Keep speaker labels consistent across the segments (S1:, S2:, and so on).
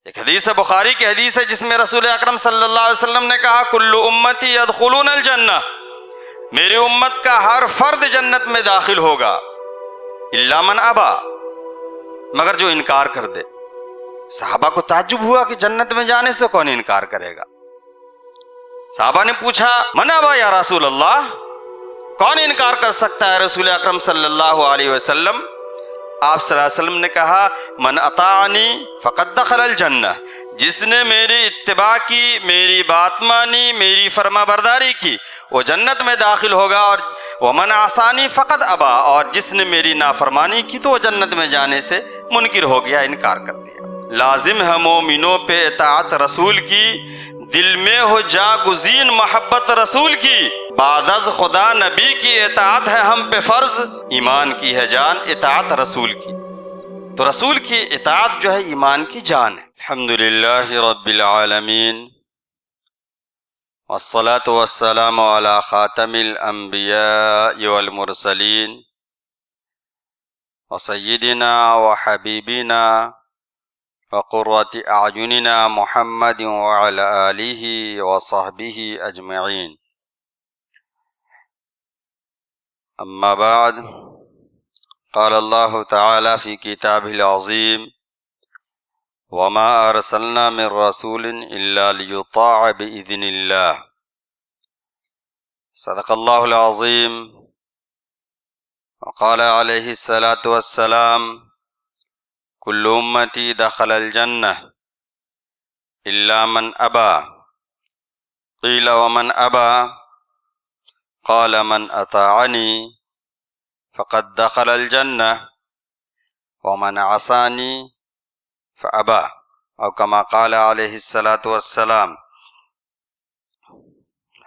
S1: ایک حدیث بخاری کی حدیث ہے جس میں رسول اکرم صلی اللہ علیہ وسلم نے کہا کل امتی یدخلون الجنہ، میری امت کا ہر فرد جنت میں داخل ہوگا الا من ابا، مگر جو انکار کر دے۔ صحابہ کو تعجب ہوا کہ جنت میں جانے سے کون انکار کرے گا؟ صحابہ نے پوچھا من ابا یا رسول اللہ، کون انکار کر سکتا ہے رسول اکرم صلی اللہ علیہ وسلم؟ آپ صلی اللہ علیہ وسلم نے کہا من اطاعنی فقد دخل الجنہ، جس نے میری اتباع کی، میری بات مانی، میری فرما برداری کی وہ جنت میں داخل ہوگا، اور ومن عصانی فقد ابا، اور جس نے میری نافرمانی کی تو وہ جنت میں جانے سے منکر ہو گیا، انکار کر دیا۔ لازم ہے مومنوں پہ اطاعت رسول کی، دل میں ہو جاگزین محبت رسول کی، بعد از خدا نبی کی اطاعت ہے ہم پہ فرض، ایمان کی ہے جان اطاعت رسول کی۔ تو رسول کی اطاعت جو ہے ایمان کی جان ہے۔ الحمدللہ رب العالمین، والصلاة والسلام علی خاتم الانبیاء والمرسلین، وسیدنا وحبیبنا وقرۃ اعیننا محمد وعلی آلہ وصحبہ اجمعین، اما بعد، قال اللہ تعالی فی کتابہ العظیم وما ارسلنا من رسول الا لیطاع باذن اللہ، صدق اللہ العظیم۔ وقال علیہ الصلاۃ والسلام کل امتی دخل الجنہ الا من ابا، قیل ومن ابا، قال من اطاعنی فقد دخل الجنہ ومن عصانی فابا، او کما قال علیہ الصلاۃ والسلام۔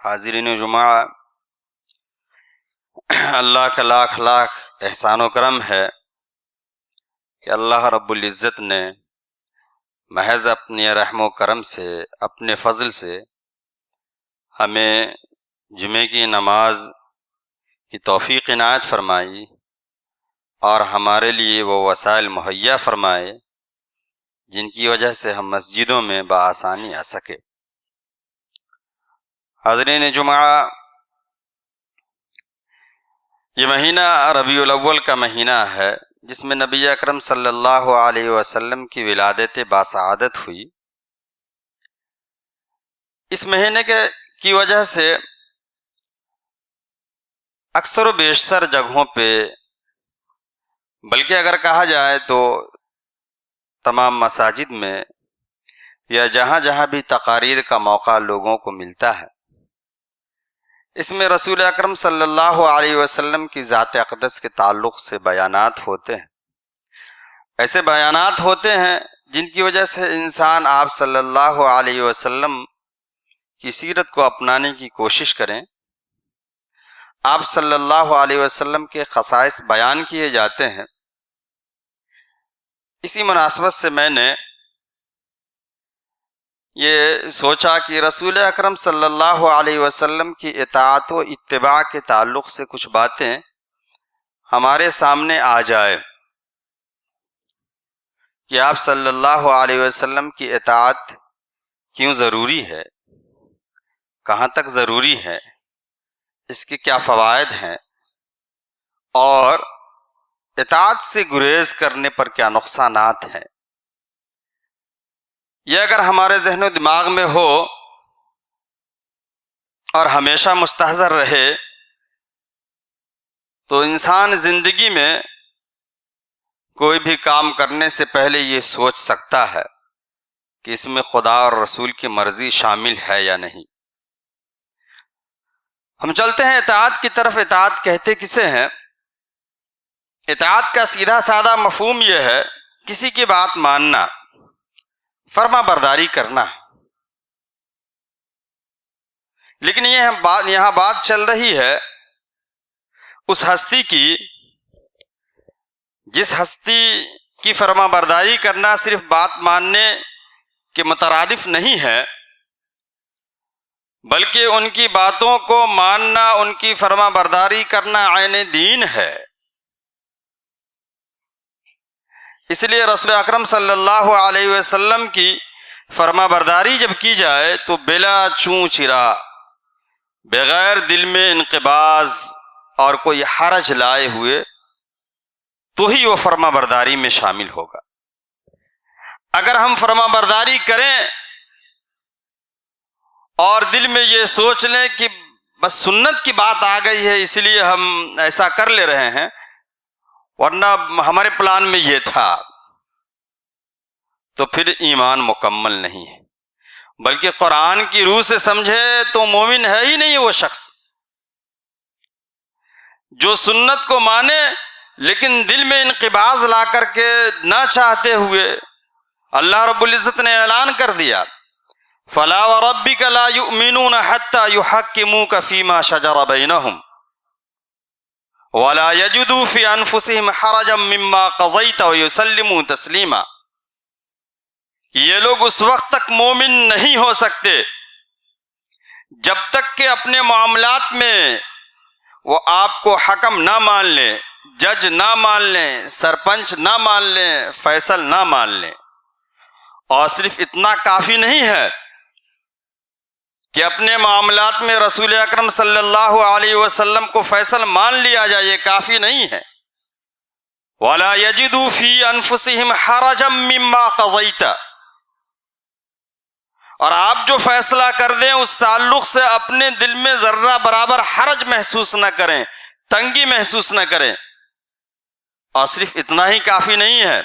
S1: حاضرین جمعہ، اللہ کا لاکھ لاکھ احسان و کرم ہے کہ اللہ رب العزت نے محض اپنے رحم و کرم سے، اپنے فضل سے ہمیں جمعے کی نماز کی توفیق عنایت فرمائی، اور ہمارے لیے وہ وسائل مہیا فرمائے جن کی وجہ سے ہم مسجدوں میں بآسانی آ سکے۔ حاضرین جمعہ، یہ مہینہ ربیع الاول کا مہینہ ہے جس میں نبی اکرم صلی اللہ علیہ وسلم کی ولادت باسعادت ہوئی۔ اس مہینے کی وجہ سے اکثر و بیشتر جگہوں پہ، بلکہ اگر کہا جائے تو تمام مساجد میں یا جہاں جہاں بھی تقاریر کا موقع لوگوں کو ملتا ہے، اس میں رسول اکرم صلی اللہ علیہ وسلم کی ذات اقدس کے تعلق سے بیانات ہوتے ہیں۔ ایسے بیانات ہوتے ہیں جن کی وجہ سے انسان آپ صلی اللہ علیہ وسلم کی سیرت کو اپنانے کی کوشش کریں۔ آپ صلی اللہ علیہ وسلم کے خصائص بیان کیے جاتے ہیں۔ اسی مناسبت سے میں نے یہ سوچا کہ رسول اکرم صلی اللہ علیہ وسلم کی اطاعت و اتباع کے تعلق سے کچھ باتیں ہمارے سامنے آ جائے کہ آپ صلی اللہ علیہ وسلم کی اطاعت کیوں ضروری ہے، کہاں تک ضروری ہے، اس کے کیا فوائد ہیں، اور اطاعت سے گریز کرنے پر کیا نقصانات ہیں۔ یہ اگر ہمارے ذہن و دماغ میں ہو اور ہمیشہ مستحضر رہے تو انسان زندگی میں کوئی بھی کام کرنے سے پہلے یہ سوچ سکتا ہے کہ اس میں خدا اور رسول کی مرضی شامل ہے یا نہیں۔ ہم چلتے ہیں اطاعت کی طرف۔ اطاعت کہتے کسے ہیں؟ اطاعت کا سیدھا سادہ مفہوم یہ ہے کسی کی بات ماننا، فرما برداری کرنا۔ لیکن یہاں بات چل رہی ہے اس ہستی کی جس ہستی کی فرما برداری کرنا صرف بات ماننے کے مترادف نہیں ہے، بلکہ ان کی باتوں کو ماننا، ان کی فرما برداری کرنا عین دین ہے۔ اس لیے رسول اکرم صلی اللہ علیہ وسلم کی فرما برداری جب کی جائے تو بلا چوں چرا، بغیر دل میں انقباض اور کوئی حرج لائے ہوئے، تو ہی وہ فرما برداری میں شامل ہوگا۔ اگر ہم فرما برداری کریں اور دل میں یہ سوچ لیں کہ بس سنت کی بات آ گئی ہے اس لیے ہم ایسا کر لے رہے ہیں، ورنہ ہمارے پلان میں یہ تھا، تو پھر ایمان مکمل نہیں ہے۔ بلکہ قرآن کی روح سے سمجھے تو مومن ہے ہی نہیں وہ شخص جو سنت کو مانے لیکن دل میں انقباض لا کر کے نہ چاہتے ہوئے۔ اللہ رب العزت نے اعلان کر دیا، فَلَا وَرَبِّكَ لَا يُؤْمِنُونَ حَتَّى يُحَكِّمُوكَ فِي مَا شَجَرَ بَيْنَهُمْ وَلَا يَجِدُوا فِي أَنفُسِهِمْ حَرَجًا مِّمَّا قَضَيْتَ وَيُسَلِّمُوا تَسْلِيمًا۔ یہ لوگ اس وقت تک مومن نہیں ہو سکتے جب تک کہ اپنے معاملات میں وہ آپ کو حکم نہ مان لیں، جج نہ مان لیں، سرپنچ نہ مان لیں، فیصل نہ مان لیں۔ اور صرف اتنا کافی نہیں ہے کہ اپنے معاملات میں رسول اکرم صلی اللہ علیہ وسلم کو فیصل مان لیا جائے، یہ کافی نہیں ہے۔ وَلَا يَجِدُوا فِي أَنفُسِهِمْ حَرَجًا مِّمَّا قَضَيْتَ، اور آپ جو فیصلہ کر دیں اس تعلق سے اپنے دل میں ذرہ برابر حرج محسوس نہ کریں، تنگی محسوس نہ کریں۔ اور صرف اتنا ہی کافی نہیں ہے،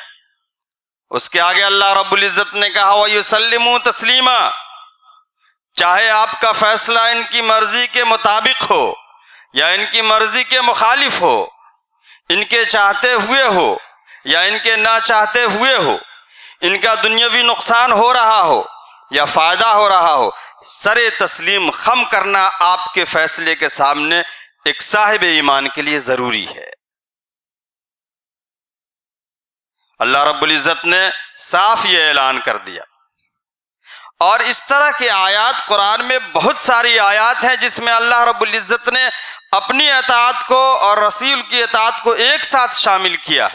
S1: اس کے آگے اللہ رب العزت نے کہا وَيُسَلِّمُوا تَسْلِيمًا، چاہے آپ کا فیصلہ ان کی مرضی کے مطابق ہو یا ان کی مرضی کے مخالف ہو، ان کے چاہتے ہوئے ہو یا ان کے نہ چاہتے ہوئے ہو، ان کا دنیاوی نقصان ہو رہا ہو یا فائدہ ہو رہا ہو، سر تسلیم خم کرنا آپ کے فیصلے کے سامنے ایک صاحب ایمان کے لیے ضروری ہے۔ اللہ رب العزت نے صاف یہ اعلان کر دیا۔ اور اس طرح کی آیات قرآن میں بہت ساری آیات ہیں جس میں اللہ رب العزت نے اپنی اطاعت کو اور رسول کی اطاعت کو ایک ساتھ شامل کیا،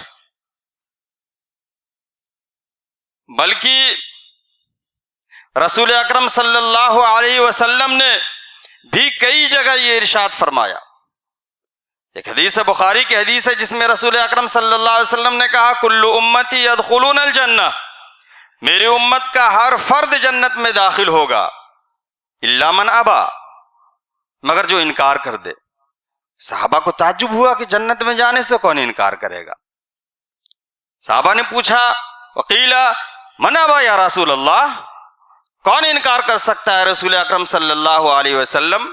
S1: بلکہ رسول اکرم صلی اللہ علیہ وسلم نے بھی کئی جگہ یہ ارشاد فرمایا۔ ایک حدیث بخاری کی حدیث ہے جس میں رسول اکرم صلی اللہ علیہ وسلم نے کہا کل امتی یدخلون الجنہ، میری امت کا ہر فرد جنت میں داخل ہوگا الا من ابا، مگر جو انکار کر دے۔ صحابہ کو تعجب ہوا کہ جنت میں جانے سے کون انکار کرے گا؟ صحابہ نے پوچھا وقیل من ابا یا رسول اللہ، کون انکار کر سکتا ہے رسول اکرم صلی اللہ علیہ وسلم؟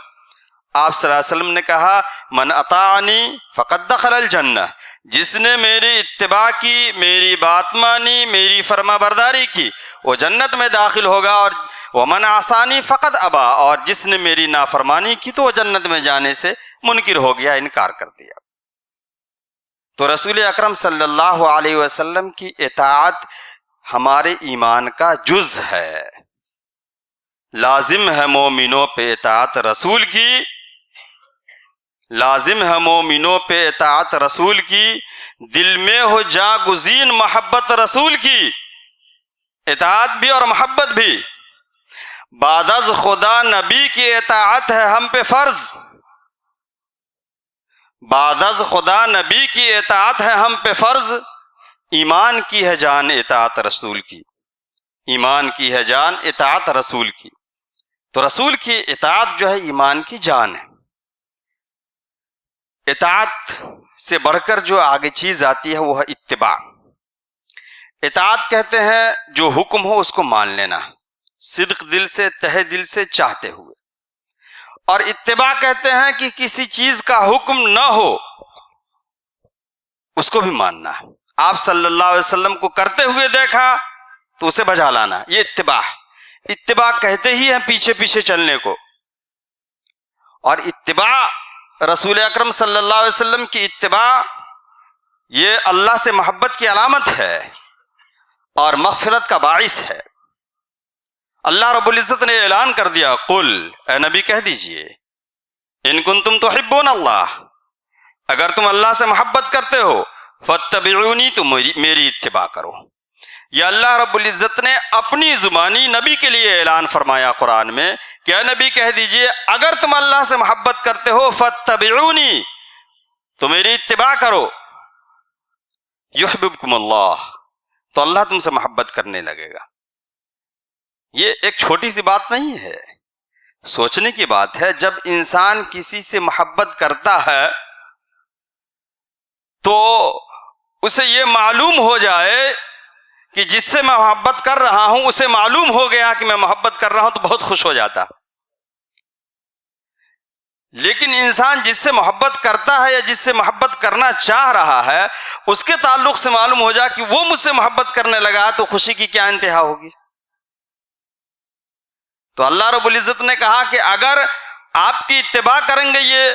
S1: آپ صلی اللہ علیہ وسلم نے کہا من اطاعنی فقد دخل الجنہ، جس نے میری اتباع کی، میری بات مانی، میری فرما برداری کی، وہ جنت میں داخل ہوگا، اور ومن عصانی فقد ابا، اور جس نے میری نافرمانی کی تو وہ جنت میں جانے سے منکر ہو گیا، انکار کر دیا۔ تو رسول اکرم صلی اللہ علیہ وسلم کی اطاعت ہمارے ایمان کا جز ہے۔ لازم ہے مومنوں پہ اطاعت رسول کی، لازم ہے مومنوں پہ اطاعت رسول کی، دل میں ہو جاں گزین محبت رسول کی، اطاعت بھی اور محبت بھی۔ بعد از خدا نبی کی اطاعت ہے ہم پہ فرض، بعد از خدا نبی کی اطاعت ہے ہم پہ فرض، ایمان کی ہے جان اطاعت رسول کی، ایمان کی ہے جان اطاعت رسول کی۔ تو رسول کی اطاعت جو ہے ایمان کی جان ہے۔ اطاعت سے بڑھ کر جو آگے چیز آتی ہے وہ ہے اتباع۔ اطاعت کہتے ہیں جو حکم ہو اس کو مان لینا، صدق دل سے، تہ دل سے چاہتے ہوئے۔ اور اتباع کہتے ہیں کہ کسی چیز کا حکم نہ ہو اس کو بھی ماننا ہے، آپ صلی اللہ علیہ وسلم کو کرتے ہوئے دیکھا تو اسے بجا لانا، یہ اتباع۔ اتباع کہتے ہی ہیں پیچھے پیچھے چلنے کو۔ اور اتباع رسول اکرم صلی اللہ علیہ وسلم کی اتباع یہ اللہ سے محبت کی علامت ہے اور مغفرت کا باعث ہے۔ اللہ رب العزت نے اعلان کر دیا قل، اے نبی کہہ دیجئے ان کنتم تحبون اللہ، اگر تم اللہ سے محبت کرتے ہو فاتبعونی، تو میری اتباع کرو۔ یہ اللہ رب العزت نے اپنی زبانی نبی کے لیے اعلان فرمایا قرآن میں کہ اے نبی کہہ دیجئے اگر تم اللہ سے محبت کرتے ہو فاتبعونی، تو میری اتباع کرو، یحببکم اللہ، تو اللہ تم سے محبت کرنے لگے گا۔ یہ ایک چھوٹی سی بات نہیں ہے، سوچنے کی بات ہے۔ جب انسان کسی سے محبت کرتا ہے تو اسے یہ معلوم ہو جائے کہ جس سے میں محبت کر رہا ہوں اسے معلوم ہو گیا کہ میں محبت کر رہا ہوں، تو بہت خوش ہو جاتا۔ لیکن انسان جس سے محبت کرتا ہے یا جس سے محبت کرنا چاہ رہا ہے، اس کے تعلق سے معلوم ہو جائے کہ وہ مجھ سے محبت کرنے لگا، تو خوشی کی کیا انتہا ہوگی۔ تو اللہ رب العزت نے کہا کہ اگر آپ کی اتباع کریں گے یہ،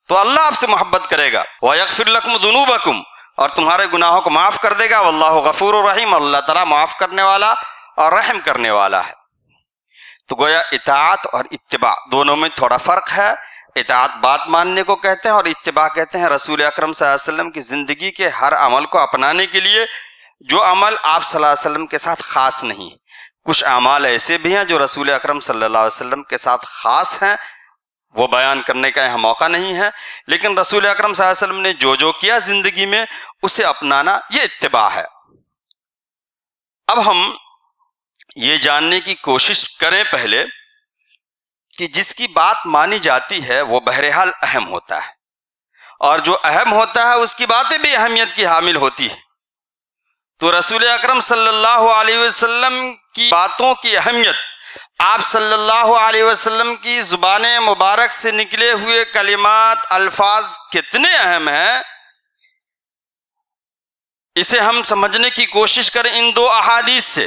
S1: تو اللہ آپ سے محبت کرے گا، وَيَغْفِرْ لَكُمْ ذُنُوبَكُمْ، اور تمہارے گناہوں کو معاف کر دے گا، واللہ غفور الرحیم، اللہ تعالیٰ معاف کرنے والا اور رحم کرنے والا ہے۔ تو گویا اطاعت اور اتباع دونوں میں تھوڑا فرق ہے۔ اطاعت بات ماننے کو کہتے ہیں، اور اتباع کہتے ہیں رسول اکرم صلی اللہ علیہ وسلم کی زندگی کے ہر عمل کو اپنانے کے لیے، جو عمل آپ صلی اللہ علیہ وسلم کے ساتھ خاص نہیں۔ کچھ اعمال ایسے بھی ہیں جو رسول اکرم صلی اللہ علیہ وسلم کے ساتھ خاص ہیں، وہ بیان کرنے کا یہاں موقع نہیں ہے، لیکن رسول اکرم صلی اللہ علیہ وسلم نے جو کیا زندگی میں اسے اپنانا، یہ اتباع ہے۔ اب ہم یہ جاننے کی کوشش کریں پہلے کہ جس کی بات مانی جاتی ہے وہ بہرحال اہم ہوتا ہے، اور جو اہم ہوتا ہے اس کی باتیں بھی اہمیت کی حامل ہوتی ہے۔ تو رسول اکرم صلی اللہ علیہ وسلم کی باتوں کی اہمیت، آپ صلی اللہ علیہ وسلم کی زبان مبارک سے نکلے ہوئے کلمات، الفاظ کتنے اہم ہیں، اسے ہم سمجھنے کی کوشش کریں ان دو احادیث سے۔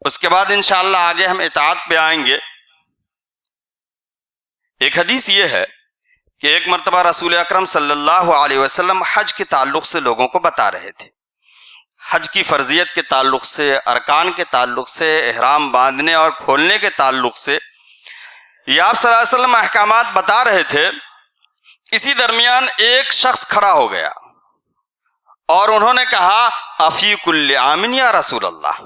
S1: اس کے بعد انشاءاللہ آگے ہم اطاعت پہ آئیں گے۔ ایک حدیث یہ ہے کہ ایک مرتبہ رسول اکرم صلی اللہ علیہ وسلم حج کے تعلق سے لوگوں کو بتا رہے تھے، حج کی فرضیت کے تعلق سے، ارکان کے تعلق سے، احرام باندھنے اور کھولنے کے تعلق سے یہ آپ صلی اللہ علیہ وسلم احکامات بتا رہے تھے۔ اسی درمیان ایک شخص کھڑا ہو گیا اور انہوں نے کہا افی کل عام یا رسول اللہ،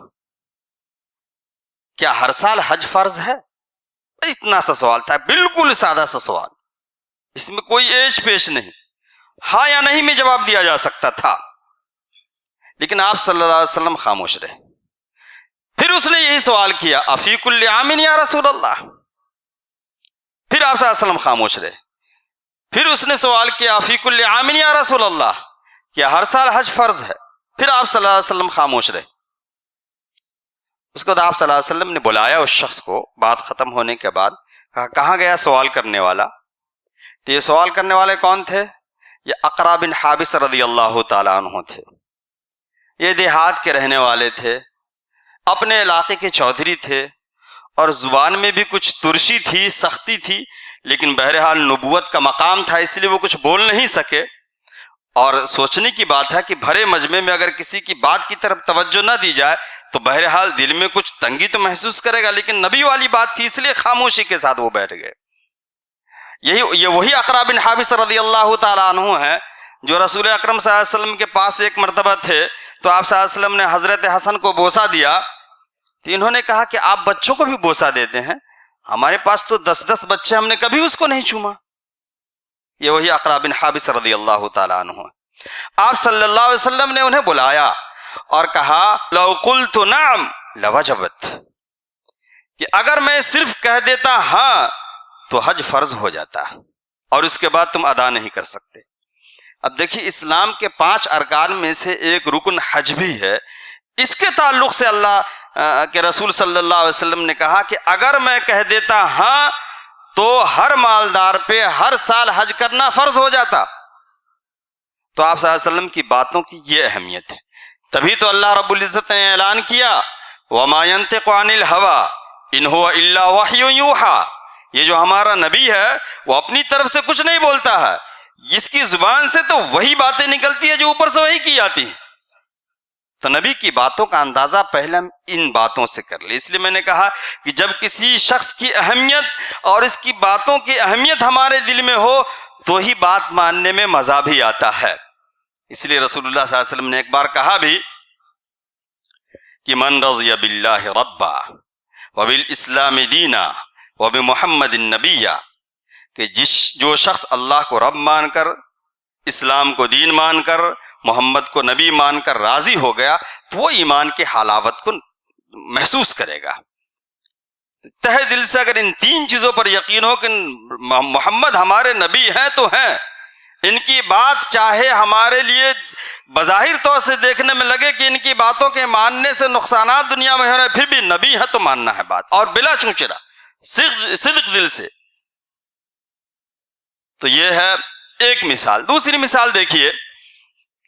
S1: کیا ہر سال حج فرض ہے؟ اتنا سا سوال تھا، بالکل سادہ سا سوال، اس میں کوئی ایش پیش نہیں، ہاں یا نہیں میں جواب دیا جا سکتا تھا، لیکن آپ صلی اللہ علیہ وسلم خاموش رہے۔ پھر اس نے یہی سوال کیا افی کل عام یا رسول اللہ، پھر آپ صلی اللہ علیہ وسلم خاموش رہے۔ پھر اس نے سوال کیا افی کل عام یا رسول اللہ، کیا ہر سال حج فرض ہے؟ پھر آپ صلی اللہ علیہ وسلم خاموش رہے۔ اس کے بعد آپ صلی اللہ علیہ وسلم نے بلایا اس شخص کو، بات ختم ہونے کے بعد کہا کہاں گیا سوال کرنے والا؟ تو یہ سوال کرنے والے کون تھے؟ یہ اقرا بن حابس رضی اللہ تعالیٰ عنہ تھے۔ یہ دیہات کے رہنے والے تھے، اپنے علاقے کے چودھری تھے، اور زبان میں بھی کچھ ترشی تھی، سختی تھی، لیکن بہرحال نبوت کا مقام تھا، اس لیے وہ کچھ بول نہیں سکے۔ اور سوچنے کی بات ہے کہ بھرے مجمع میں اگر کسی کی بات کی طرف توجہ نہ دی جائے تو بہرحال دل میں کچھ تنگی تو محسوس کرے گا، لیکن نبی والی بات تھی اس لیے خاموشی کے ساتھ وہ بیٹھ گئے۔ یہ وہی اقرا بن حابس رضی اللہ تعالیٰ عنہ ہیں جو رسول اکرم صلی اللہ علیہ وسلم کے پاس ایک مرتبہ تھے، تو آپ صلی اللہ علیہ وسلم نے حضرت حسن کو بوسہ دیا، تو انہوں نے کہا کہ آپ بچوں کو بھی بوسہ دیتے ہیں، ہمارے پاس تو 10 بچے، ہم نے کبھی اس کو نہیں چوما۔ یہ وہی اقرا بن حابس رضی اللہ تعالیٰ عنہ۔ آپ صلی اللہ علیہ وسلم نے انہیں بلایا اور کہا لو قلت نعم لوجبت، کہ اگر میں صرف کہہ دیتا ہاں تو حج فرض ہو جاتا اور اس کے بعد تم ادا نہیں کر سکتے۔ اب دیکھیے اسلام کے 5 ارکان میں سے ایک رکن حج بھی ہے، اس کے تعلق سے اللہ کے رسول صلی اللہ علیہ وسلم نے کہا کہ اگر میں کہہ دیتا ہاں تو ہر مالدار پہ ہر سال حج کرنا فرض ہو جاتا۔ تو آپ صلی اللہ علیہ وسلم کی باتوں کی یہ اہمیت ہے، تبھی تو اللہ رب العزت نے اعلان کیا وَمَا يَنْتِقُ عَنِ الْهَوَىٰ إِنْ هُوَ إِلَّا وَحْيٌ يُوحَىٰ، یہ جو ہمارا نبی ہے وہ اپنی طرف سے کچھ نہیں بولتا ہے، اس کی زبان سے تو وہی باتیں نکلتی ہے جو اوپر سے وہی کی جاتی ہیں۔ تو نبی کی باتوں کا اندازہ پہلے ہم ان باتوں سے کر لیں۔ اس لیے میں نے کہا کہ جب کسی شخص کی اہمیت اور اس کی باتوں کی اہمیت ہمارے دل میں ہو تو ہی بات ماننے میں مزہ بھی آتا ہے۔ اس لیے رسول اللہ صلی اللہ علیہ وسلم نے ایک بار کہا بھی کہ من رضی باللہ ربا وبالاسلام دینا وبمحمد النبیہ، کہ جو شخص اللہ کو رب مان کر، اسلام کو دین مان کر، محمد کو نبی مان کر راضی ہو گیا تو وہ ایمان کے حلاوت کو محسوس کرے گا۔ تہہ دل سے اگر ان تین چیزوں پر یقین ہو کہ محمد ہمارے نبی ہیں تو ہیں، ان کی بات چاہے ہمارے لیے بظاہر طور سے دیکھنے میں لگے کہ ان کی باتوں کے ماننے سے نقصانات دنیا میں ہو رہے، پھر بھی نبی ہے تو ماننا ہے بات، اور بلا چونچرا صدق دل سے۔ تو یہ ہے ایک مثال۔ دوسری مثال دیکھیے،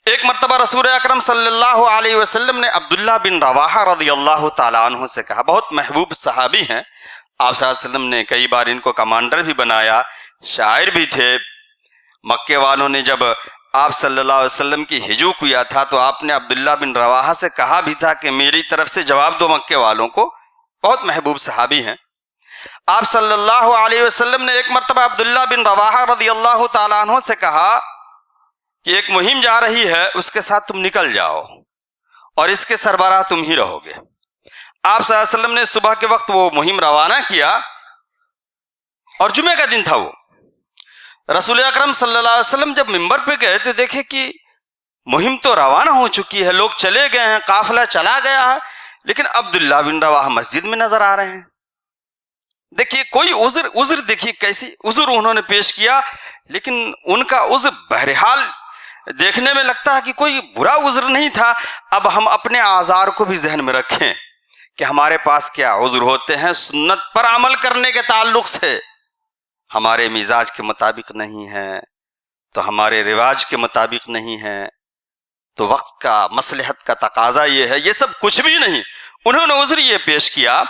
S1: ایک مرتبہ رسول اکرم صلی اللہ علیہ وسلم نے عبداللہ بن رواحہ رضی اللہ تعالیٰ عنہ سے کہا، بہت محبوب صحابی ہیں، آپ صلی اللہ علیہ وسلم نے کئی بار ان کو کمانڈر بھی بنایا، شاعر بھی تھے۔ مکے والوں نے جب آپ صلی اللہ علیہ وسلم کی ہجو کیا تھا تو آپ نے عبداللہ بن رواحہ سے کہا بھی تھا کہ میری طرف سے جواب دو مکے والوں کو، بہت محبوب صحابی ہیں۔ آپ صلی اللہ علیہ وسلم نے ایک مرتبہ عبداللہ بن رواحہ رضی اللہ تعالیٰ عنہ سے کہا کہ ایک مہم جا رہی ہے، اس کے ساتھ تم نکل جاؤ اور اس کے سربراہ تم ہی رہو گے۔ آپ صلی اللہ علیہ وسلم نے صبح کے وقت وہ مہم روانہ کیا، اور جمعہ کا دن تھا وہ۔ رسول اکرم صلی اللہ علیہ وسلم جب منبر پہ گئے تو دیکھے کہ مہم تو روانہ ہو چکی ہے، لوگ چلے گئے ہیں، قافلہ چلا گیا ہے، لیکن عبداللہ بن رواحہ مسجد میں نظر آ رہے ہیں۔ دیکھیے کوئی عذر دیکھیے کیسی عذر انہوں نے پیش کیا، لیکن ان کا عذر بہرحال دیکھنے میں لگتا ہے کہ کوئی برا عذر نہیں تھا۔ اب ہم اپنے آزار کو بھی ذہن میں رکھیں کہ ہمارے پاس کیا عذر ہوتے ہیں۔ سنت پر عمل کرنے کے تعلق سے ہمارے مزاج کے مطابق نہیں ہے، تو ہمارے رواج کے مطابق نہیں ہے، تو وقت کا مصلحت کا تقاضا یہ ہے، یہ سب کچھ بھی نہیں۔ انہوں نے عذر یہ پیش کیا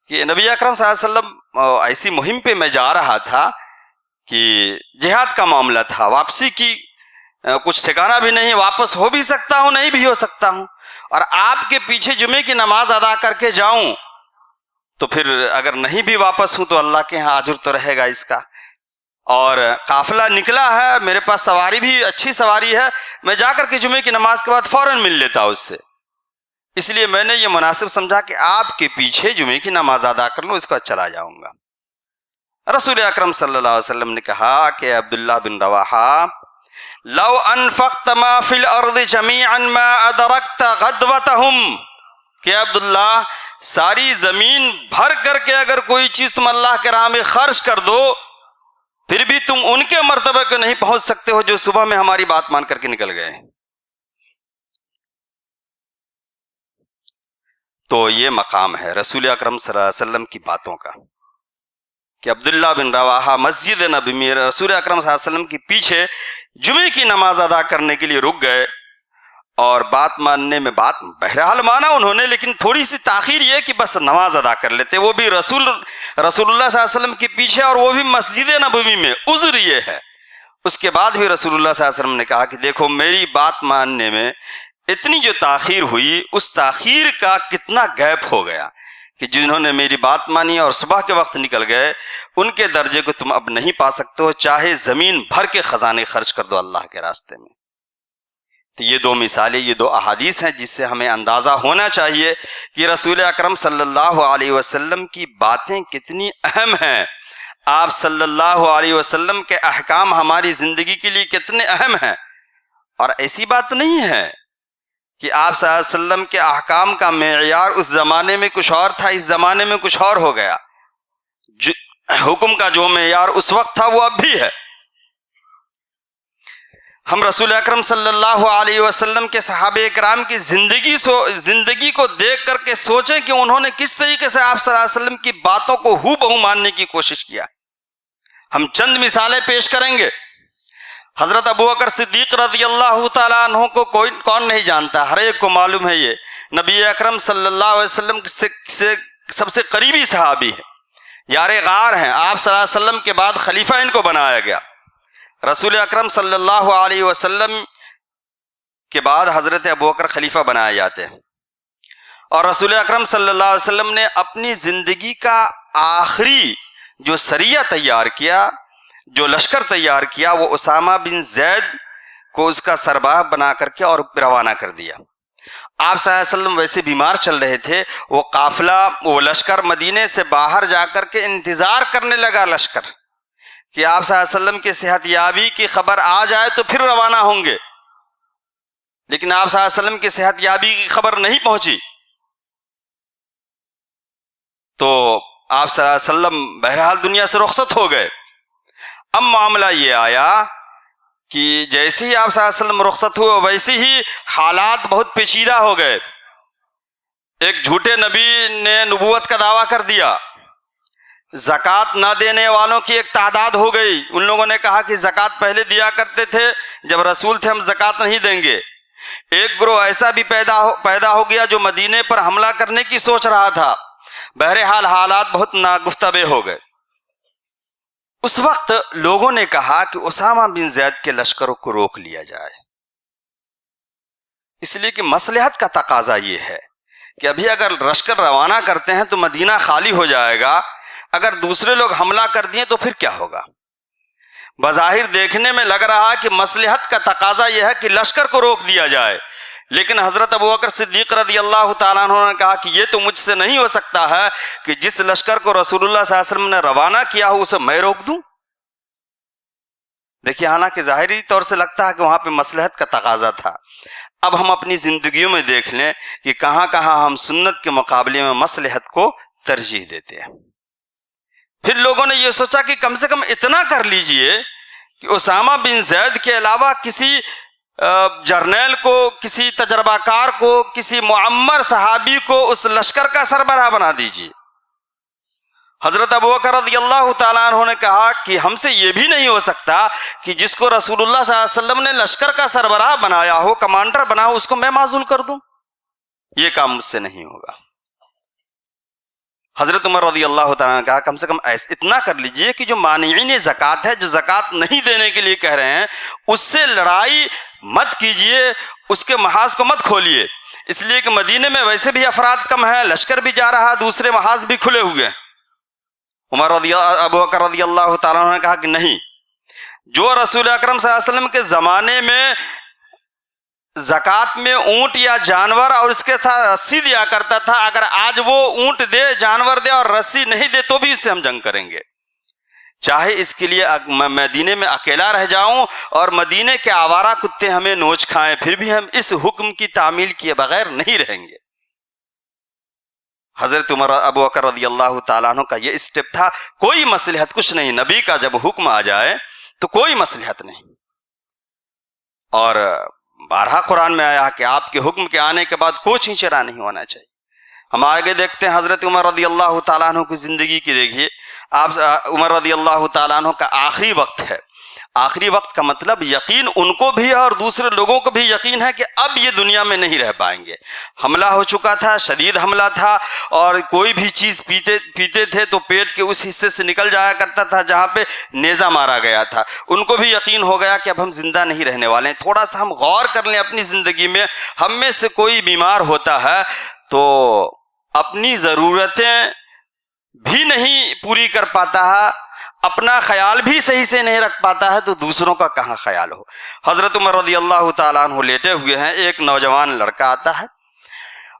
S1: کہ نبی اکرم صلی اللہ علیہ وسلم ایسی مہم پہ میں جا رہا تھا کہ جہاد کا معاملہ تھا، واپسی کی کچھ ٹھکانہ بھی نہیں، واپس ہو بھی سکتا ہوں نہیں بھی ہو سکتا ہوں، اور آپ کے پیچھے جمعے کی نماز ادا کر کے جاؤں تو پھر اگر نہیں بھی واپس ہوں تو اللہ کے ہاں اجر تو رہے گا اس کا، اور قافلہ نکلا ہے، میرے پاس سواری بھی اچھی سواری ہے، میں جا کر کے جمعے کی نماز کے بعد فوراً مل لیتا اس سے، اس لیے میں نے یہ مناسب سمجھا کہ آپ کے پیچھے جمعے کی نماز ادا کر لوں، اس کو چلا جاؤں گا۔ رسول اکرم صلی اللہ علیہ وسلم نے کہا کہ عبداللہ بن رواحہ، لو انفقت ما فی الارض جمیعا ما ادرکت غدوتہم، کہ عبداللہ ساری زمین بھر کر کے اگر کوئی چیز تم اللہ کے راہ میں خرچ کر دو پھر بھی تم ان کے مرتبے کو نہیں پہنچ سکتے ہو جو صبح میں ہماری بات مان کر کے نکل گئے۔ تو یہ مقام ہے رسول اکرم صلی اللہ علیہ وسلم کی باتوں کا کہ عبداللہ بن رواحہ مسجد نبی میں رسول اکرم صلی اللہ علیہ وسلم کے پیچھے جمعے کی نماز ادا کرنے کے لیے رک گئے، اور بات ماننے میں بات بہرحال مانا انہوں نے، لیکن تھوڑی سی تاخیر یہ کہ بس نماز ادا کر لیتے، وہ بھی رسول اللہ صلی اللہ علیہ وسلم کے پیچھے، اور وہ بھی مسجد نبوی میں۔ عذر یہ ہے، اس کے بعد بھی رسول اللہ صلی اللہ علیہ وسلم نے کہا کہ دیکھو میری بات ماننے میں اتنی جو تاخیر ہوئی، اس تاخیر کا کتنا گیپ ہو گیا کہ جنہوں نے میری بات مانی اور صبح کے وقت نکل گئے ان کے درجے کو تم اب نہیں پا سکتے ہو، چاہے زمین بھر کے خزانے خرچ کر دو اللہ کے راستے میں۔ تو یہ دو مثالیں، یہ دو احادیث ہیں جس سے ہمیں اندازہ ہونا چاہیے کہ رسول اکرم صلی اللہ علیہ وسلم کی باتیں کتنی اہم ہیں، آپ صلی اللہ علیہ وسلم کے احکام ہماری زندگی کے لیے کتنے اہم ہیں۔ اور ایسی بات نہیں ہے کہ آپ صلی اللہ علیہ وسلم کے احکام کا معیار اس زمانے میں کچھ اور تھا، اس زمانے میں کچھ اور ہو گیا، حکم کا جو معیار اس وقت تھا وہ اب بھی ہے۔ ہم رسول اکرم صلی اللہ علیہ وسلم کے صحابہ اکرام کی زندگی کو دیکھ کر کے سوچیں کہ انہوں نے کس طریقے سے آپ صلی اللہ علیہ وسلم کی باتوں کو ہو بہو ماننے کی کوشش کیا۔ ہم چند مثالیں پیش کریں گے۔ حضرت ابو بکر صدیق رضی اللہ تعالیٰ عنہ کو کون نہیں جانتا، ہر ایک کو معلوم ہے، یہ نبی اکرم صلی اللہ علیہ وسلم سے سب سے قریبی صحابی ہے، یار غار ہیں، آپ صلی اللہ علیہ وسلم کے بعد خلیفہ ان کو بنایا گیا۔ رسول اکرم صلی اللہ علیہ وسلم کے بعد حضرت ابو بکر خلیفہ بنائے جاتے ہیں، اور رسول اکرم صلی اللہ علیہ وسلم نے اپنی زندگی کا آخری جو سریہ تیار کیا، جو لشکر تیار کیا، وہ اسامہ بن زید کو اس کا سربراہ بنا کر کے اور روانہ کر دیا۔ آپ صلی اللہ علیہ وسلم ویسے بیمار چل رہے تھے، وہ قافلہ، وہ لشکر مدینے سے باہر جا کر کے انتظار کرنے لگا لشکر کہ آپ صلی اللہ علیہ وسلم کی صحت یابی کی خبر آ جائے تو پھر روانہ ہوں گے، لیکن آپ صلی اللہ علیہ وسلم کی صحت یابی کی خبر نہیں پہنچی، تو آپ صلی اللہ علیہ وسلم بہرحال دنیا سے رخصت ہو گئے۔ اب معاملہ یہ آیا کہ جیسے ہی آپ صلی اللہ علیہ وسلم رخصت ہوئے ویسے ہی حالات بہت پیچیدہ ہو گئے۔ ایک جھوٹے نبی نے نبوت کا دعویٰ کر دیا، زکوٰۃ نہ دینے والوں کی ایک تعداد ہو گئی، ان لوگوں نے کہا کہ زکوٰۃ پہلے دیا کرتے تھے، جب رسول تھے ہم زکوٰۃ نہیں دیں گے۔ ایک گروہ ایسا بھی پیدا ہو گیا جو مدینے پر حملہ کرنے کی سوچ رہا تھا۔ بہرحال حالات بہت ناگفتہ ہو گئے۔ اس وقت لوگوں نے کہا کہ اسامہ بن زید کے لشکروں کو روک لیا جائے، اس لیے کہ مصلحت کا تقاضا یہ ہے کہ ابھی اگر لشکر روانہ کرتے ہیں تو مدینہ خالی ہو جائے گا، اگر دوسرے لوگ حملہ کر دیں تو پھر کیا ہوگا؟ بظاہر دیکھنے میں لگ رہا کہ مصلحت کا تقاضا یہ ہے کہ لشکر کو روک دیا جائے، لیکن حضرت ابوبکر صدیق رضی اللہ تعالیٰ عنہ نے کہا کہ یہ تو مجھ سے نہیں ہو سکتا ہے کہ جس لشکر کو رسول اللہ صلی اللہ علیہ وسلم نے روانہ کیا ہو اسے میں روک دوں۔ دیکھیے، حالانکہ ظاہری طور سے لگتا ہے کہ وہاں پہ مصلحت کا تقاضا تھا۔ اب ہم اپنی زندگیوں میں دیکھ لیں کہ کہاں کہاں ہم سنت کے مقابلے میں مصلحت کو ترجیح دیتے ہیں۔ پھر لوگوں نے یہ سوچا کہ کم سے کم اتنا کر لیجئے کہ اسامہ بن زید کے علاوہ کسی جرنیل کو، کسی تجربہ کار کو، کسی معمر صحابی کو اس لشکر کا سربراہ بنا دیجیے۔ حضرت ابوبکر رضی اللہ تعالیٰ عنہ نے کہا کہ ہم سے یہ بھی نہیں ہو سکتا کہ جس کو رسول اللہ صلی اللہ علیہ وسلم نے لشکر کا سربراہ بنایا ہو، کمانڈر بنا ہو، اس کو میں معزول کر دوں، یہ کام مجھ سے نہیں ہوگا۔ حضرت عمر رضی اللہ تعالیٰ نے کہا کم سے کم اتنا کر لیجئے کہ جو مانعین زکوٰۃ ہے، جو زکوٰۃ نہیں دینے کے لیے کہہ رہے ہیں، اس سے لڑائی مت کیجئے، اس کے محاذ کو مت کھولیے، اس لیے کہ مدینے میں ویسے بھی افراد کم ہیں، لشکر بھی جا رہا، دوسرے محاذ بھی کھلے ہوئے ہیں۔ ابوبکر رضی اللہ تعالیٰ عنہ نے کہا کہ نہیں، جو رسول اکرم صلی اللہ علیہ وسلم کے زمانے میں زکوٰۃ میں اونٹ یا جانور اور اس کے ساتھ رسی دیا کرتا تھا، اگر آج وہ اونٹ دے، جانور دے اور رسی نہیں دے تو بھی اس سے ہم جنگ کریں گے، چاہے اس کے لیے میں مدینے میں اکیلا رہ جاؤں اور مدینے کے آوارہ کتے ہمیں نوچ کھائیں، پھر بھی ہم اس حکم کی تعمیل کیے بغیر نہیں رہیں گے۔ حضرت عمر ابوبکر رضی اللہ تعالیٰ عنہ کا یہ اسٹیپ تھا، کوئی مصلحت کچھ نہیں، نبی کا جب حکم آ جائے تو کوئی مصلحت نہیں۔ اور بارہا قرآن میں آیا کہ آپ کے حکم کے آنے کے بعد کوئی چینچرا نہیں ہونا چاہیے۔ ہم آگے دیکھتے ہیں حضرت عمر رضی اللہ تعالیٰ عنہ کی زندگی کی، دیکھیے آپ عمر رضی اللہ تعالیٰ عنہ کا آخری وقت ہے۔ آخری وقت کا مطلب یقین ان کو بھی ہے اور دوسرے لوگوں کو بھی یقین ہے کہ اب یہ دنیا میں نہیں رہ پائیں گے، حملہ ہو چکا تھا، شدید حملہ تھا، اور کوئی بھی چیز پیتے تھے تو پیٹ کے اس حصے سے نکل جایا کرتا تھا جہاں پہ نیزہ مارا گیا تھا۔ ان کو بھی یقین ہو گیا کہ اب ہم زندہ نہیں رہنے والے ہیں۔ تھوڑا سا ہم غور کر لیں اپنی زندگی میں، ہم میں سے کوئی بیمار ہوتا ہے تو اپنی ضرورتیں بھی نہیں پوری کر پاتا ہے، اپنا خیال بھی صحیح سے نہیں رکھ پاتا ہے، تو دوسروں کا کہاں خیال ہو۔ حضرت عمر رضی اللہ تعالیٰ عنہ لیٹے ہوئے ہیں، ایک نوجوان لڑکا آتا ہے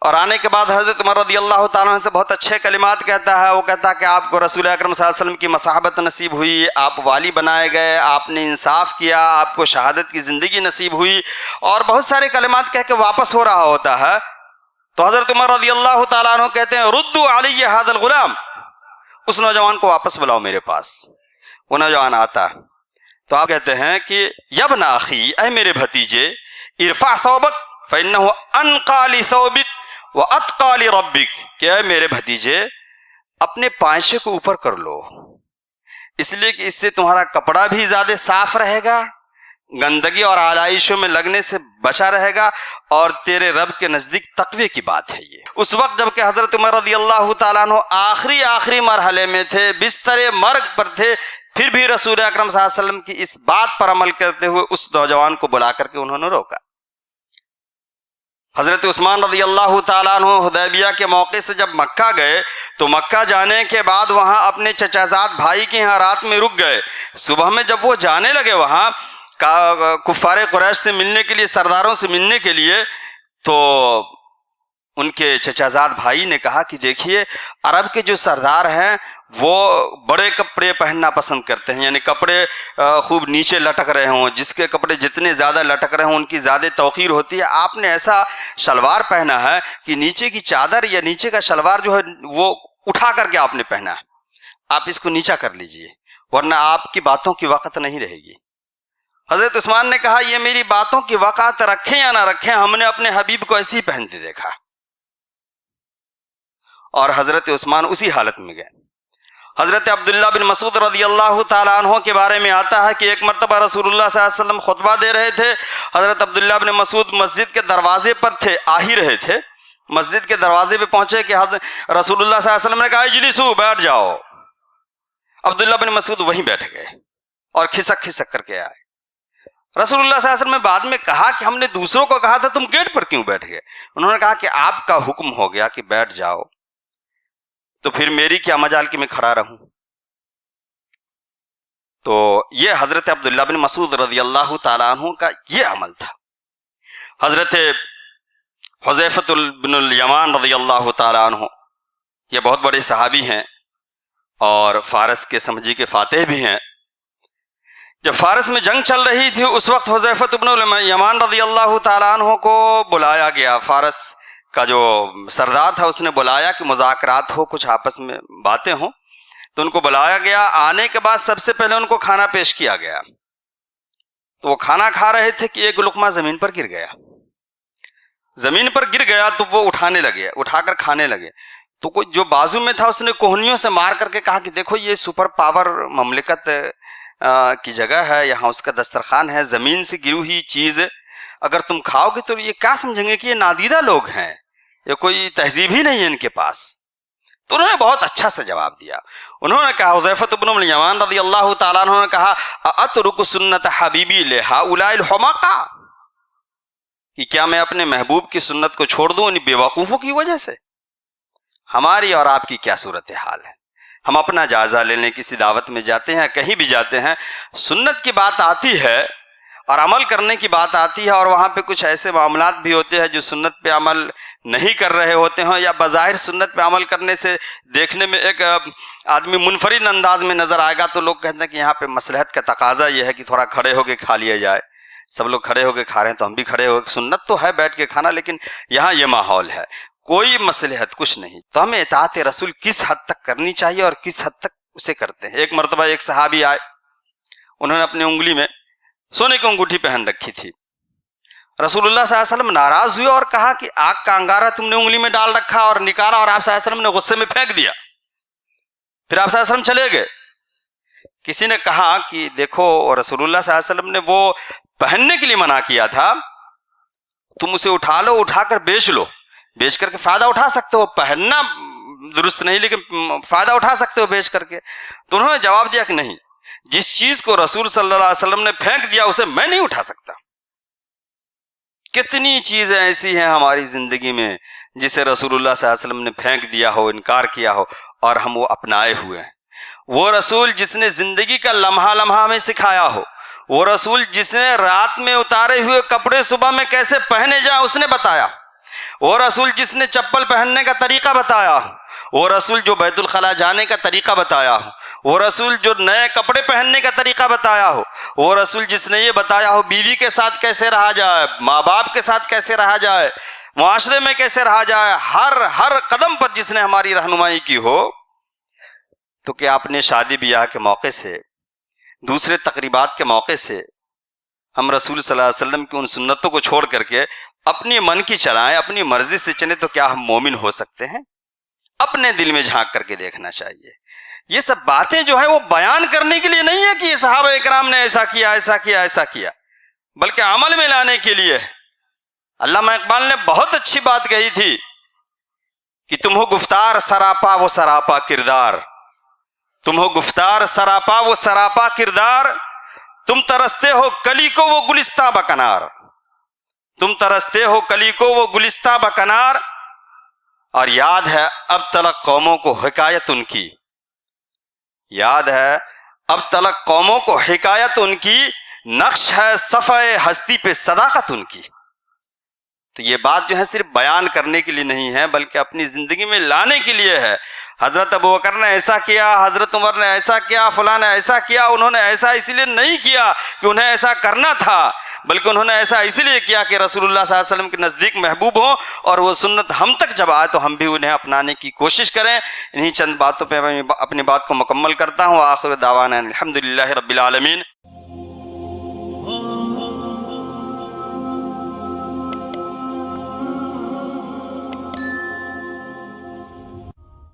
S1: اور آنے کے بعد حضرت عمر رضی اللہ تعالیٰ عنہ سے بہت اچھے کلمات کہتا ہے۔ وہ کہتا ہے کہ آپ کو رسول اکرم صلی اللہ علیہ وسلم کی مصاحبت نصیب ہوئی، آپ والی بنائے گئے، آپ نے انصاف کیا، آپ کو شہادت کی زندگی نصیب ہوئی، اور بہت سارے کلمات کہہ کے واپس ہو رہا ہوتا ہے تو حضرت عمر رضی اللہ تعالیٰ عنہ کہتے ہیں ردوا علی ھذا الغلام، اس نوجوان کو واپس بلاؤ میرے پاس۔ وہ نوجوان آتا ہے تو آپ کہتے ہیں کہ یبن اخی، اے میرے بھتیجے، ارفع ثوبک فانہ انقی لثوبک واتقی لربک، کہ اے میرے بھتیجے اپنے پائچے کو اوپر کر لو، اس لیے کہ اس سے تمہارا کپڑا بھی زیادہ صاف رہے گا، گندگی اور آلائشوں میں لگنے سے بچا رہے گا، اور تیرے رب کے نزدیک تقوی کی بات ہے یہ۔ اس وقت جب کہ حضرت عمر رضی اللہ تعالیٰ عنہ آخری مرحلے میں تھے، بستر مرگ پر تھے، پھر بھی رسول اکرم صلی اللہ علیہ وسلم کی اس بات پر عمل کرتے ہوئے اس نوجوان کو بلا کر کے انہوں نے روکا۔ حضرت عثمان رضی اللہ تعالیٰ عنہ حدیبیہ کے موقع سے جب مکہ گئے تو مکہ جانے کے بعد وہاں اپنے چچا زاد بھائی کے یہاں رات میں رک گئے۔ صبح میں جب وہ جانے لگے وہاں کفار قریش سے ملنے کے لیے، سرداروں سے ملنے کے لیے، تو ان کے چچا زاد بھائی نے کہا کہ دیکھیے عرب کے جو سردار ہیں وہ بڑے کپڑے پہننا پسند کرتے ہیں، یعنی کپڑے خوب نیچے لٹک رہے ہوں، جس کے کپڑے جتنے زیادہ لٹک رہے ہوں ان کی زیادہ توقیر ہوتی ہے۔ آپ نے ایسا شلوار پہنا ہے کہ نیچے کی چادر یا نیچے کا شلوار جو ہے وہ اٹھا کر کے آپ نے پہنا ہے، آپ اس کو نیچا کر لیجئے ورنہ آپ کی باتوں کی وقت نہیں رہے گی۔ حضرت عثمان نے کہا یہ میری باتوں کی وقت رکھیں یا نہ رکھیں، ہم نے اپنے حبیب کو ایسے ہی پہنتے دیکھا، اور حضرت عثمان اسی حالت میں گئے۔ حضرت عبداللہ بن مسعود رضی اللہ تعالیٰ عنہ کے بارے میں آتا ہے کہ ایک مرتبہ رسول اللہ صلی اللہ علیہ وسلم خطبہ دے رہے تھے، حضرت عبداللہ بن مسعود مسجد کے دروازے پر تھے، آ ہی رہے تھے، مسجد کے دروازے پہ پہنچے کہ رسول اللہ صلی اللہ علیہ وسلم نے کہا اجلسوا، بیٹھ جاؤ۔ عبداللہ بن مسعود وہیں بیٹھ گئے اور کھسک کھسک کر کے آئے۔ رسول اللہ صلی اللہ علیہ وسلم نے بعد میں کہا کہ ہم نے دوسروں کو کہا تھا تم گیٹ پر کیوں بیٹھ گئے؟ انہوں نے کہا کہ آپ کا حکم ہو گیا کہ بیٹھ جاؤ تو پھر میری کیا مجال کہ میں کھڑا رہوں۔ تو یہ حضرت عبداللہ بن مسعود رضی اللہ تعالیٰ عنہ کا یہ عمل تھا۔ حضرت حذیفہ بن الیمان رضی اللہ تعالیٰ عنہ یہ بہت بڑے صحابی ہیں اور فارس کے سمجھی کے فاتح بھی ہیں۔ جب فارس میں جنگ چل رہی تھی اس وقت حذیفہ بن الیمان رضی اللہ تعالیٰ عنہ کو بلایا گیا، فارس کا جو سردار تھا اس نے بلایا کہ مذاکرات ہو، کچھ آپس میں باتیں ہوں، تو ان کو بلایا گیا۔ آنے کے بعد سب سے پہلے ان کو کھانا پیش کیا گیا، تو وہ کھانا کھا رہے تھے کہ ایک لقمہ زمین پر گر گیا، زمین پر گر گیا تو وہ اٹھانے لگے، اٹھا کر کھانے لگے، تو کوئی جو بازو میں تھا اس نے کوہنیوں سے مار کر کے کہا کہ دیکھو یہ سپر پاور مملکت کی جگہ ہے، یہاں اس کا دسترخوان ہے، زمین سے گری ہوئی چیز اگر تم کھاؤ گے تو یہ کیا سمجھیں گے کہ یہ نادیدہ لوگ ہیں، یہ کوئی تہذیب ہی نہیں ہے ان کے پاس۔ تو انہوں نے بہت اچھا سا جواب دیا، انہوں نے کہا، حذیفہ بن الیمان رضی اللہ تعالیٰ عنہ نے کہا اترک سنت حبیبی لہؤلاء الحمقاء، کہ کیا میں اپنے محبوب کی سنت کو چھوڑ دوں ان بے وقوفوں کی وجہ سے؟ ہماری اور آپ کی کیا صورتحال ہے؟ ہم اپنا جائزہ لینے کسی دعوت میں جاتے ہیں، کہیں بھی جاتے ہیں، سنت کی بات آتی ہے اور عمل کرنے کی بات آتی ہے، اور وہاں پہ کچھ ایسے معاملات بھی ہوتے ہیں جو سنت پہ عمل نہیں کر رہے ہوتے ہیں، یا بظاہر سنت پہ عمل کرنے سے دیکھنے میں ایک آدمی منفرد انداز میں نظر آئے گا، تو لوگ کہتے ہیں کہ یہاں پہ مصلحت کا تقاضا یہ ہے کہ تھوڑا کھڑے ہو کے کھا لیا جائے، سب لوگ کھڑے ہو کے کھا رہے ہیں تو ہم بھی کھڑے ہو کے، سنت تو ہے بیٹھ کے کھانا، لیکن یہاں یہ ماحول ہے، کوئی مصلحت کچھ نہیں، تو ہمیں اطاعت رسول کس حد تک کرنی چاہیے اور کس حد تک اسے کرتے ہیں۔ ایک مرتبہ ایک صحابی آئے، انہوں نے اپنی انگلی میں سونے کی انگوٹھی پہن رکھی تھی، رسول اللہ صلی اللہ علیہ وسلم ناراض ہوئے اور کہا کہ آگ کا انگارہ تم نے انگلی میں ڈال رکھا، اور نکالا، اور آپ صلی اللہ علیہ وسلم نے غصے میں پھینک دیا، پھر آپ صلی اللہ علیہ وسلم چلے گئے۔ کسی نے کہا کہ دیکھو رسول اللہ صلی اللہ علیہ وسلم نے وہ پہننے کے لیے منع کیا تھا، تم اسے اٹھا لو، اٹھا کر بیچ لو، بیچ کر کے فائدہ اٹھا سکتے ہو، پہننا درست نہیں لیکن فائدہ اٹھا سکتے ہو بیچ کر کے۔ تو انہوں نے جواب دیا کہ نہیں، جس چیز کو رسول صلی اللہ علیہ وسلم نے پھینک دیا اسے میں نہیں اٹھا سکتا۔ کتنی چیزیں ایسی ہیں ہماری زندگی میں جسے رسول اللہ صلی اللہ علیہ وسلم نے پھینک دیا ہو، انکار کیا ہو، اور ہم وہ اپنائے ہوئے ہیں۔ وہ رسول جس نے زندگی کا لمحہ لمحہ ہمیں سکھایا ہو، وہ رسول جس نے رات میں اتارے ہوئے کپڑے صبح میں کیسے پہنے جائیں اس نے بتایا، وہ رسول جس نے چپل پہننے کا طریقہ بتایا، وہ رسول جو بیت الخلاء جانے کا طریقہ بتایا ہو، وہ رسول جو نئے کپڑے پہننے کا طریقہ بتایا ہو، وہ رسول جس نے یہ بتایا ہو بیوی کے ساتھ کیسے رہا جائے، ماں باپ کے ساتھ کیسے رہا جائے، معاشرے میں کیسے رہا جائے، ہر قدم پر جس نے ہماری رہنمائی کی ہو، تو کہ آپ نے شادی بیاہ کے موقع سے، دوسرے تقریبات کے موقع سے ہم رسول صلی اللہ علیہ وسلم کی ان سنتوں کو چھوڑ کر کے اپنی من کی چلائیں، اپنی مرضی سے چلیں، تو کیا ہم مومن ہو سکتے ہیں؟ اپنے دل میں جھانک کر کے دیکھنا چاہیے۔ یہ سب باتیں جو ہیں وہ بیان کرنے کے لیے نہیں ہے کہ یہ صحابہ اکرام نے ایسا کیا ایسا کیا ایسا کیا، بلکہ عمل میں لانے کے لیے۔ علامہ اقبال نے بہت اچھی بات کہی تھی کہ تم ہو گفتار سراپا وہ سراپا کردار، تم ہو گفتار سراپا وہ سراپا کردار، تم ترستے ہو کلی کو وہ گلستہ بکنار، تم ترستے ہو کلی کو وہ گلستہ بکنار، اور یاد ہے اب تلک قوموں کو حکایت ان کی، یاد ہے اب تلک قوموں کو حکایت ان کی، نقش ہے صفحہ ہستی پہ صداقت ان کی۔ تو یہ بات جو ہے صرف بیان کرنے کے لیے نہیں ہے بلکہ اپنی زندگی میں لانے کے لیے ہے۔ حضرت ابوبکر نے ایسا کیا، حضرت عمر نے ایسا کیا، فلاں نے ایسا کیا، انہوں نے ایسا اس لیے نہیں کیا کہ انہیں ایسا کرنا تھا، بلکہ انہوں نے ایسا اس لیے کیا کہ رسول اللہ صلی اللہ علیہ وسلم کے نزدیک محبوب ہوں، اور وہ سنت ہم تک جب آئے تو ہم بھی انہیں اپنانے کی کوشش کریں۔ انہی چند باتوں پہ اپنی بات کو مکمل کرتا ہوں۔ آخر دعوانا الحمدللہ رب العالمین۔